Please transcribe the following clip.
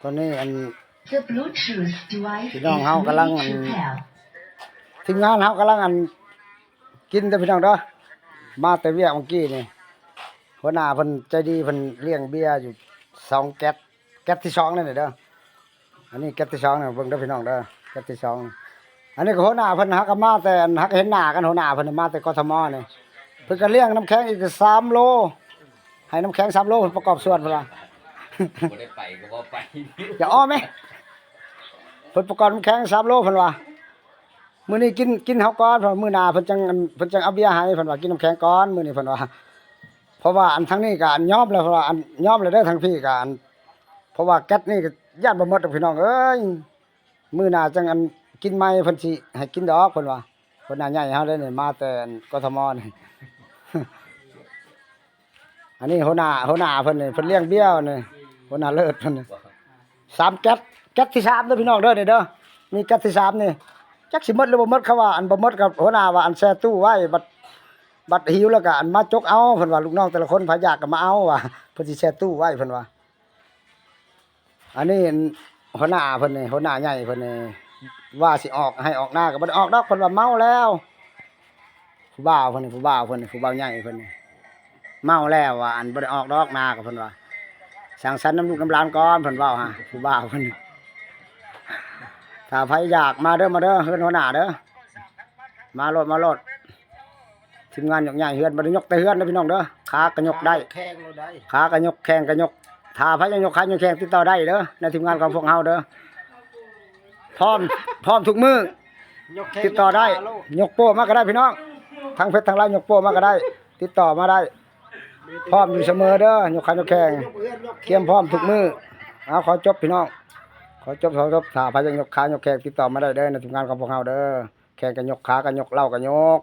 ตอนนี้อัน The Bluetooth device พี่ is น้องเฮากำลัง ready to pair. ทีมงานเฮากำลังกินแต่พี่น้องเด้อมาแต่เวียกเมื่อกี้นี่หัวหน้าเพิ่นใจดีเพิ่นเลี้ยงเบียร์อยู่2แก๊สแก๊สที่2นั่นน่ะเด้ออันนี้แก๊สที่2น่ะเบิ่งเด้อพี่น้องเด้อแก๊สที่2อันนี้ก็หัวหน้าเพิ่นฮักก็มาแต่ฮักเห็นหน้ากันหัวหน้าเพิ่นมาแต่กทมนี่เพิ่นก็เลี้ยงน้ำแข็งอีก3โลให้น้ำแข็ง3โลประกอบส่วนพุ่นล่ะ บ่ได้ไปก็บ่ไป อย่าอ้อมไหมเพิ่นประกอบน้ำแข็ง3โลเพิ่นว่ามื้อนี้กินเฮาก่อนเพราะมื้อหน้าเพิ่นจังเอาเบียร์ให้เพิ่นว่ากินน้ำแข็งก่อนมื้อนี้เพิ่นว่าเพราะว่าอันทั้งนี้ก็อันยอมแล้วเพราะว่าอันยอมแล้วเด้อทั้งพี่ก็อันเพราะว่าแก๊สนี่ก็ญาติบ่หมดดอกพี่น้องเอ้ยมื้อหน้าจังอันกินใหม่เพิ่นสิให้กินดอกเพิ่นว่าเพิ่นน่าใหญ่เฮาเลยนี่มาแต่กทมนี่ อันนี้หัวหน้าเพิ่นนี่เพิ่นเลี้ยงเบี้ยวนี่หัวหน้าเลิศเพิ่นนี่3แก๊สที่3เด้อพี่น้องเด้อนี่เด้อมีแก๊สที่3นี่จักสิหมดหรือบ่หมดเขาว่าอันบ่หมดกับหัวหน้าว่าอันแช่ตู้ไว้บัดหิวแล้วก็อันมาจกเอาเพิ่นว่าลูกน้องแต่ละคนพาอยากก็มาเอาว่าเพิ่นสิแช่ตู้ไว้เพิ่นว่าอันนี้หัวหน้าเพิ่นนี่หัวหน้าใหญ่เพิ่นนี่ว่าสิออกให้ออกหน้าก็บ่ได้ออกดอกเพิ่นว่าเมาแล้วผู้บ่าวเพิ่นนี่ผู้บ่าวใหญ่เพิ่นนี่เมาแล้วว่าอันบ่ได้ออกดอกหน้าก็เพิ่นว่าสั่งสรรค์น้ำลูกน้ำหลานก่อนเพิ่นเว้าฮะผู้บ่าวเพิ่นถ้าใครอยากมาเด้อเฮือนหัวหน้าเด้อมาโลดทีมงานยกใหญ่เฮือนบ่ได้ยกแต่เฮือนเด้อพี่น้องเด้อขาก็ยกได้แข้งเราได้ขาก็ยกแข้งก็ยกถ้าใครจะยกขาแข้งติดต่อได้เด้อในทีมงานของพวกเฮาเด้อพร้อมทุกมื้อติดต่อได้ยกโป้มาก็ได้พี่น้องทั้งเพชรทั้งลาวยกโป้มาก็ได้ติดต่อมาได้พร้อมอยู่เสมอเด้อยกขายกแข้งเตรียมพร้อมทุกมื้อเอาขอจบพี่น้องขอจบถ้าใครจะยกขายกแข้งติดต่อมาได้เด้อในทีมงานของพวกเฮาเด้อแข้งก็ยกขาก็ยกเหล้าก็ยก